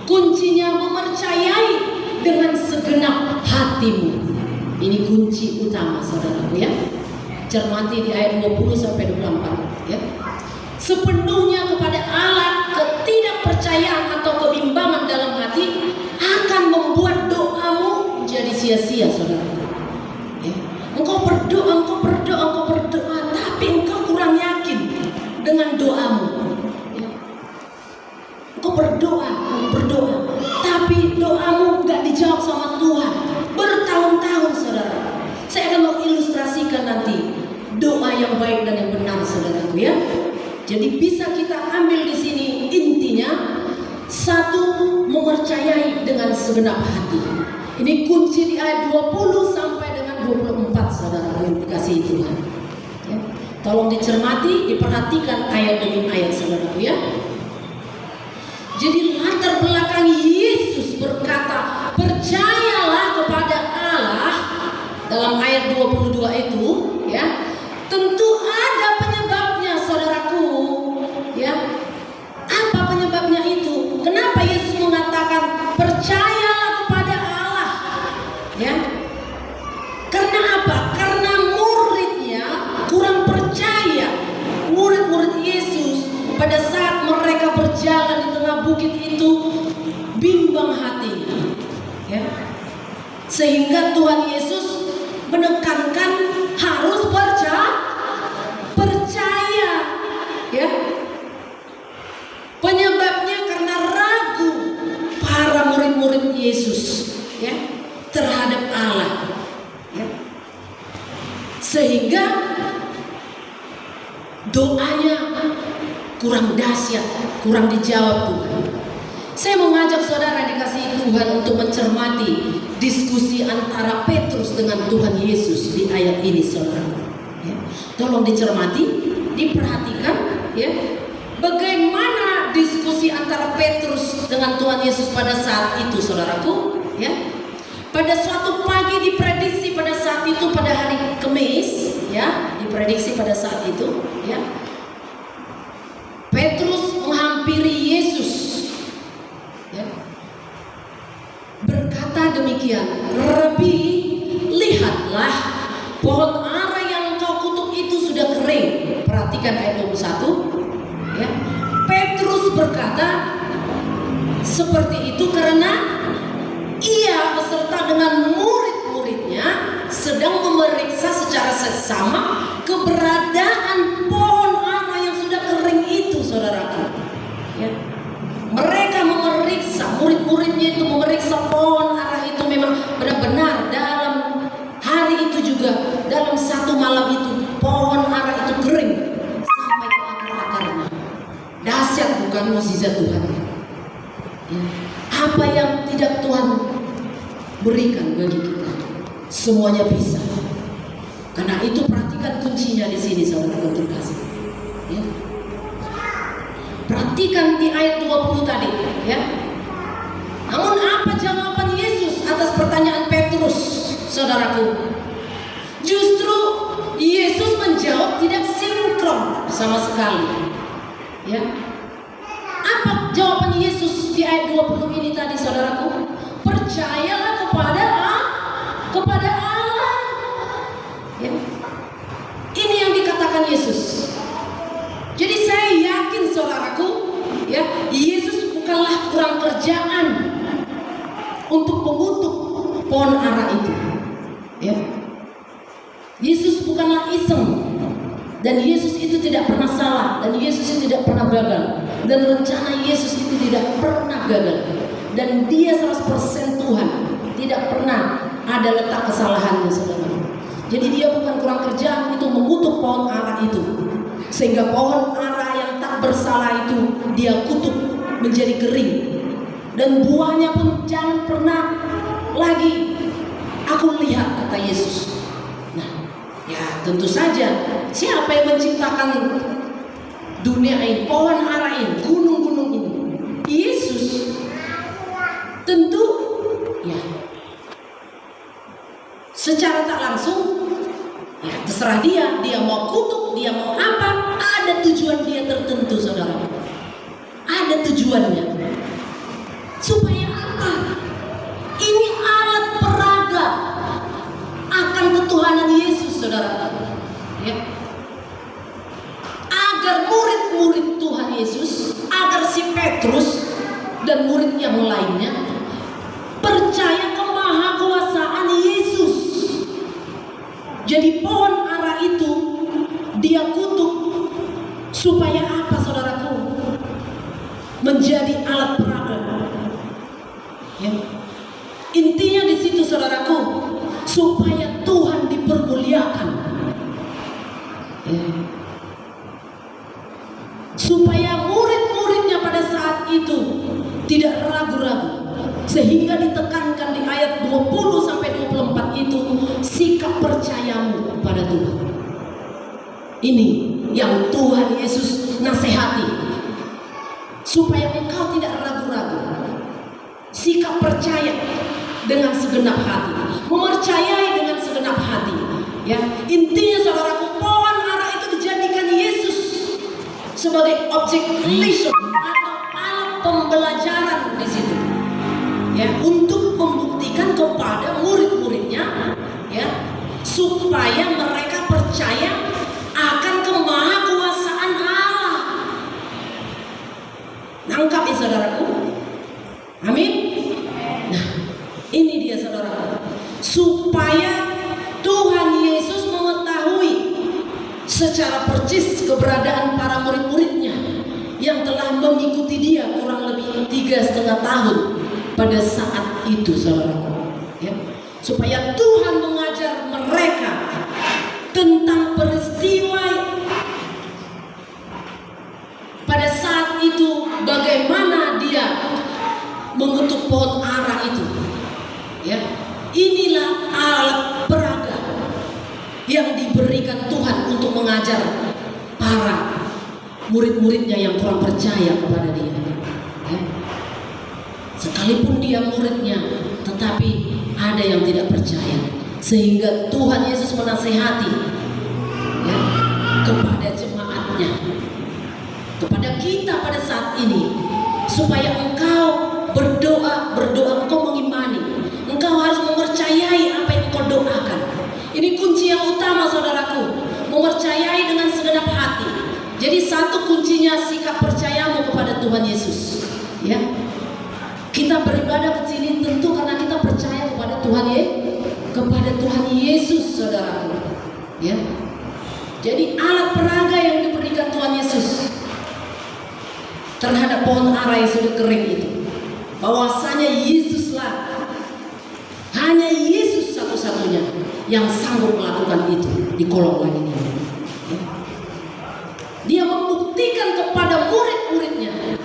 Kuncinya mempercayai dengan segenap hatimu. Ini kunci utama, saudaraku ya. Cermati di ayat 20 sampai 24 ya. Sepenuhnya kepada Allah, ketidakpercayaan atau kebimbangan dalam hati akan membuat doamu menjadi sia-sia, saudaraku. Ya. Engkau berdoa, tapi engkau kurang yakin dengan doamu. Ya. Engkau berdoa, tapi doamu gak dijawab sama Tuhan bertahun-tahun, saudara. Saya akan mengilustrasikan nanti doa yang baik dan yang benar, saudaraku ya. Jadi bisa kita ambil di sini intinya, satu, mempercayai dengan segenap hati. Ini kunci di ayat 20 sampai dengan 24, saudara yang dikasihi Tuhan. Ya. Tolong dicermati, diperhatikan ayat demi ayat, saudaraku ya. Jadi latar belakang Yesus berkata, percayalah kepada Allah dalam ayat 22 itu, ya. Tentu ada penyebabnya, saudaraku, ya. Apa penyebabnya itu? Kenapa Yesus mengatakan percayalah kepada Allah? Ya. Karena apa? Karena muridnya kurang percaya. Murid-murid Yesus pada saat mereka berjalan di tengah bukit itu bimbang hatinya, ya. Sehingga Tuhan Yesus menekankan harus percaya, ya. Penyebabnya karena ragu para murid-murid Yesus, ya, terhadap Allah, ya. Sehingga doanya kurang dahsyat, kurang dijawab Tuhan. Saya mengajak saudara dikasihi Tuhan untuk mencermati diskusi antara Petrus dengan Tuhan Yesus di ayat ini, saudara. Ya. Tolong dicermati, diperhatikan, ya. Bagaimana diskusi antara Petrus dengan Tuhan Yesus pada saat itu, saudaraku, ya. Pada suatu pagi diprediksi pada saat itu, pada hari Kamis, ya, diprediksi pada saat itu, ya. Petrus menghampiri Yesus, ya, berkata demikian, Rabi, lihatlah pohon ara yang engkau kutuk itu sudah kering. Perhatikan ayat 21, ya. Petrus berkata seperti itu karena ia beserta dengan murid-muridnya sedang memeriksa secara seksama keberadaan pohon ara yang sudah kering itu, saudaraku, ya. Mereka memeriksa, murid-muridnya itu memeriksa pohon ara itu memang benar-benar dalam hari itu juga, dalam satu malam itu pohon ara itu kering sampai ke akar-akarnya. Dahsyat bukan mukjizat Tuhan, ya. Apa yang tidak Tuhan berikan bagi kita, semuanya bisa. Karena itu perhatikan kuncinya di sini, saudara terkasih, ya. Perhatikan di ayat 20 tadi, ya. Namun apa jawaban Yesus atas pertanyaan Petrus, saudaraku? Justru Yesus menjawab tidak sinkron sama sekali, ya. Apa jawaban Yesus di ayat 20 ini tadi, saudaraku? Percayalah kepada Allah, ya. Ini yang dikatakan Yesus. Jadi saya yakin, saudaraku, ya, Yesus bukanlah kurang kerjaan untuk mengutuk pohon ara itu, ya. Yesus bukanlah iseng, dan Yesus itu tidak pernah salah, dan Yesus itu tidak pernah gagal, dan rencana Yesus itu tidak pernah gagal, dan Dia 100% Tuhan, tidak pernah ada letak kesalahannya, saudara. Jadi Dia bukan kurang kerjaan itu mengutuk pohon ara itu, sehingga pohon ara yang tak bersalah itu Dia kutuk menjadi kering, dan buahnya pun jangan pernah lagi aku lihat, kata Yesus. Ya, tentu saja, siapa yang menciptakan dunia ini, pohon ara ini, gunung-gunung ini? Yesus. Tentu, ya, secara tak langsung, ya terserah Dia mau kutuk, Dia mau apa, ada tujuan Dia tertentu, saudara. Ada tujuannya. alat peraga. Ya. Intinya di situ saudaraku, supaya Tuhan dipermuliakan. Ya. Supaya murid-muridnya pada saat itu tidak ragu-ragu, sehingga ditekankan di ayat 20 sampai 24 itu, sikap percayamu pada Tuhan. Ini yang Tuhan Yesus nasihati, supaya engkau tidak ragu-ragu. Sikap percaya dengan segenap hati, mempercayai dengan segenap hati. Ya, intinya saudaraku, pohon ara itu dijadikan Yesus sebagai objek lesson atau alat pembelajaran di situ. Ya, untuk membuktikan kepada murid-muridnya, ya, supaya mereka percaya akan kemahakuasaan Allah. Nangkap ya saudaraku? Amin. Nah, ini dia saudaraku, supaya Tuhan Yesus mengetahui secara percis keberadaan para murid-muridnya yang telah mengikuti dia kurang lebih 3,5 tahun pada saat itu saudaraku. Ya, supaya Tuhan mengajar mereka tentang peristiwa pada saat itu, bagaimana dia mengutuk pohon ara itu. Ya, inilah alat peraga yang diberikan Tuhan untuk mengajar para murid-muridnya yang kurang percaya kepada dia. Ya. Sekalipun dia muridnya, tetapi ada yang tidak percaya, sehingga Tuhan Yesus menasihati, ya, kepada jemaatnya, kepada kita pada saat ini, supaya engkau berdoa, engkau mengimani, engkau harus mempercayai apa yang engkau doakan. Ini kunci yang utama saudaraku, mempercayai dengan segenap hati. Jadi satu kuncinya sikap percayamu kepada Tuhan Yesus. Ya, kita beribadah ke sini tentu karena kita percaya kepada Tuhan Yesus, saudaraku. Ya, jadi alat peraga yang diberikan Tuhan Yesus terhadap pohon ara yang sudah kering itu, bahwasanya Yesuslah, hanya Yesus satu-satunya yang sanggup melakukan itu di kolong langit ini. Dia membuktikan kepada murid-muridnya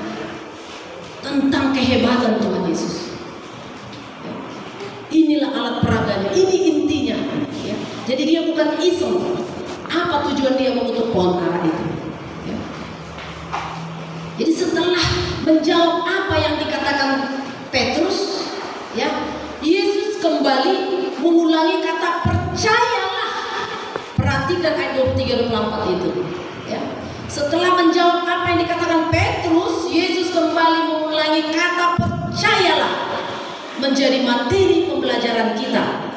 tentang kehebatan Tuhan Yesus. Inilah alat peraganya, ini intinya. Ya. Jadi dia bukan iseng. Apa tujuan dia mengutuk pohon ara itu? Ya. Jadi setelah menjawab apa yang dikatakan Petrus, ya, Yesus kembali mengulangi kata percayalah. Perhatikan ayat 23-24 itu. Ya. Setelah menjawab apa yang dikatakan Petrus, Yesus kembali mengulangi kata percayalah, menjadi materi pembelajaran kita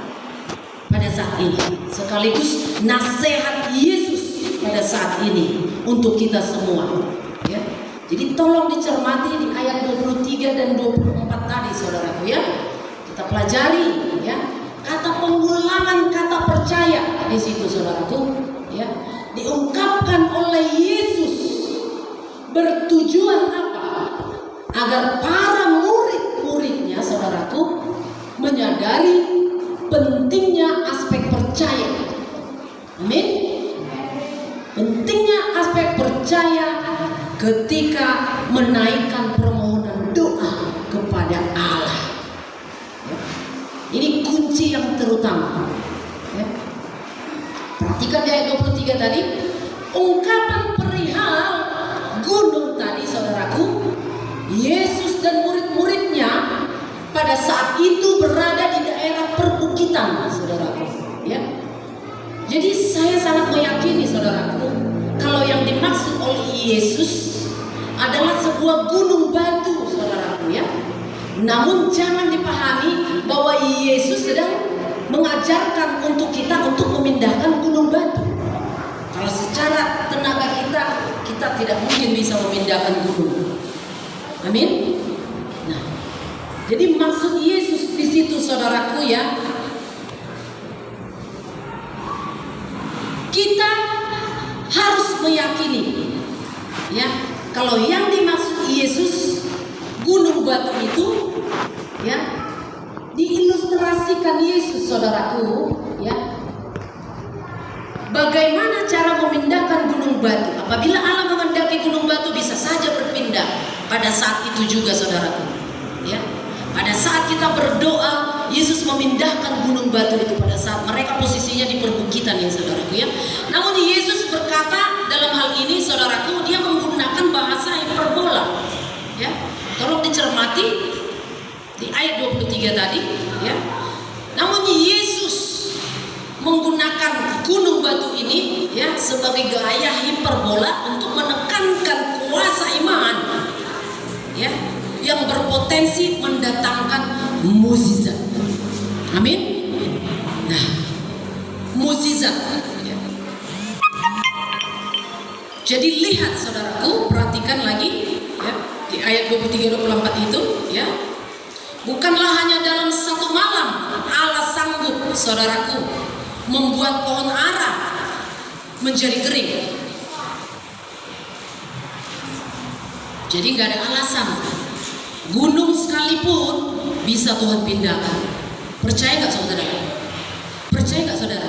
pada saat ini, sekaligus nasihat Yesus pada saat ini untuk kita semua. Ya. Jadi tolong dicermati di ayat 23 dan 24 tadi saudaraku, ya. Kita pelajari, ya, kata pengulangan kata percaya di situ saudaraku, ya, diungkapkan oleh Yesus bertujuan apa? Agar para murid-muridnya saudaraku menyadari pentingnya aspek percaya. Amin. Pentingnya aspek percaya ketika menaikkan permohonan doa kepada Allah. Ya. Ini kunci yang terutama. Ya. Perhatikan di ayat 23 tadi, ungkapan perihal gunung tadi saudaraku. Yesus dan murid-muridnya pada saat itu berada di daerah perbukitan saudaraku. Ya. Jadi saya sangat meyakini saudaraku, kalau yang dimaksud oleh Yesus adalah sebuah gunung batu saudaraku, ya. Namun jangan dipahami bahwa Yesus sedang mengajarkan untuk kita untuk memindahkan gunung batu. Kalau secara tenaga kita tidak mungkin bisa memindahkan gunung. Amin. Nah, jadi maksud Yesus di situ saudaraku, ya, kita harus meyakini, ya, kalau yang dimaksud Yesus batu itu ya diilustrasikan Yesus, saudaraku, ya. Bagaimana cara memindahkan gunung batu? Apabila Allah menghendaki gunung batu bisa saja berpindah pada saat itu juga, saudaraku. Ya, pada saat kita berdoa, Yesus memindahkan gunung batu itu pada saat mereka posisinya di perbukitan, ya saudaraku, ya. Namun Yesus berkata dalam hal ini, saudaraku, dia menggunakan bahasa hiperbola. Ya, tolong dicermati di ayat 23 tadi, ya. Namun Yesus menggunakan gunung batu ini ya sebagai gaya hiperbola untuk menekankan kuasa iman ya yang berpotensi mendatangkan mukjizat. Amin. Nah, mukjizat ya. Jadi lihat, saudaraku, perhatikan lagi ya di ayat 23-24 itu ya. Bukanlah hanya dalam satu malam Allah sanggup, saudaraku, membuat pohon ara menjadi kering. Jadi nggak ada alasan. Gunung sekalipun bisa Tuhan pindahkan. Percaya nggak saudara? Percaya nggak saudara?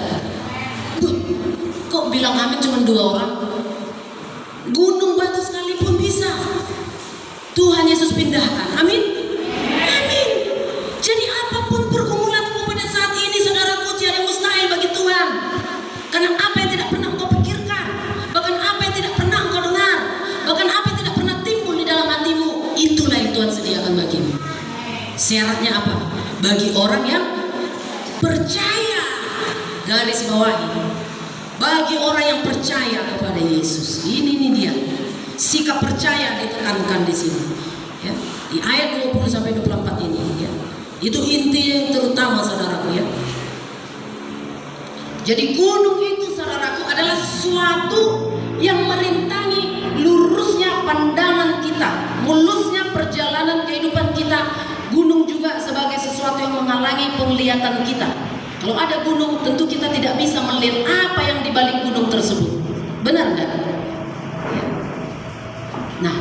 Kok bilang amin cuma 2 orang? Gunung batu sekalipun bisa Tuhan Yesus pindahkan. Amin. Amin. Jadi apapun pergumulanmu pada saat ini, saudaraku, tiada mustahil bagi Tuhan. Karena apa yang tidak pernah engkau pikirkan, bahkan apa yang tidak pernah engkau dengar, bahkan apa yang tidak pernah timbul di dalam hatimu, itulah yang Tuhan sediakan bagimu. Syaratnya apa? Bagi orang yang percaya. Garis bawahi. Bagi orang yang percaya kepada Yesus. Ini dia. Sikap percaya ditekankan di sini. Ya. Di ayat 20-24 ini ya. Itu inti yang terutama, saudaraku, ya. Jadi gunung itu, saudaraku, adalah sesuatu yang merintangi lurusnya pandangan kita, mulusnya perjalanan kehidupan kita. Gunung juga sebagai sesuatu yang menghalangi penglihatan kita. Kalau ada gunung, tentu kita tidak bisa melihat apa yang di balik gunung tersebut. Benar nggak? Ya. Nah,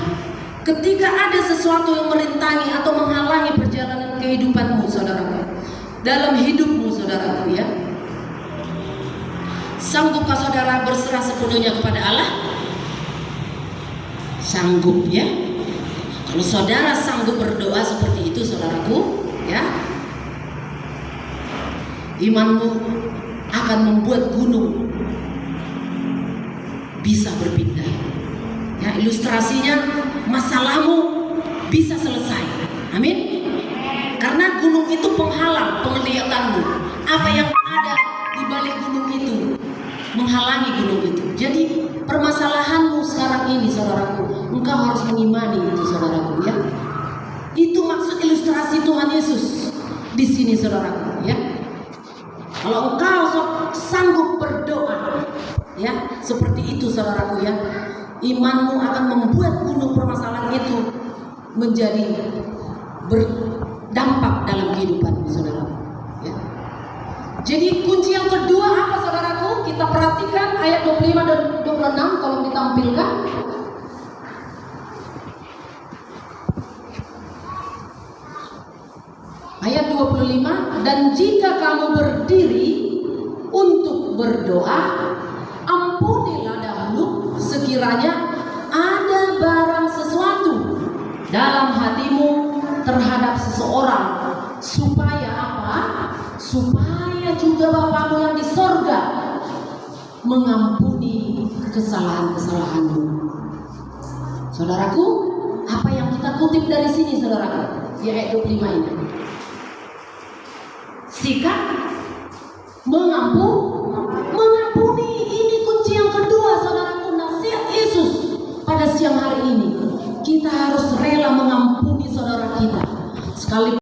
ketika ada sesuatu yang merintangi atau menghalangi perjalanan kehidupanmu, saudaraku, dalam hidupmu, saudaraku, ya, sanggupkah saudara berserah sepenuhnya kepada Allah? Sanggup, ya. Kalau saudara sanggup berdoa seperti itu, saudaraku, ya, imanmu akan membuat gunung bisa berpindah. Ya, ilustrasinya, masalahmu bisa selesai. Amin. Karena gunung itu penghalang penglihatanmu. Apa yang ada di balik gunung itu menghalangi gunung itu. Jadi permasalahanmu sekarang ini, saudaraku, engkau harus mengimani itu, saudaraku, ya. Itu maksud ilustrasi Tuhan Yesus di sini, saudaraku, ya. Kalau engkau sanggup berdoa, ya, seperti itu, saudaraku, ya, imanmu akan membuat gunung permasalahan itu menjadi berdampak dalam kehidupanmu, saudaraku, ya. Jadi kunci yang kedua apa, saudaraku? Kita perhatikan ayat 25 dan 26, tolong ditampilkan. Ayat 25, dan jika kamu berdiri untuk berdoa, ampunilah dahulu sekiranya ada barang sesuatu dalam hatimu terhadap seseorang, supaya apa? Supaya juga Bapamu yang di sorga mengampuni kesalahan-kesalahanmu. Saudaraku, apa yang kita kutip dari sini, saudaraku, di ayat 25 ini? Sikap mengampuni. Ini kunci yang kedua, saudaraku, nasihat Yesus pada siang hari ini. Kita harus rela mengampuni saudara kita, sekali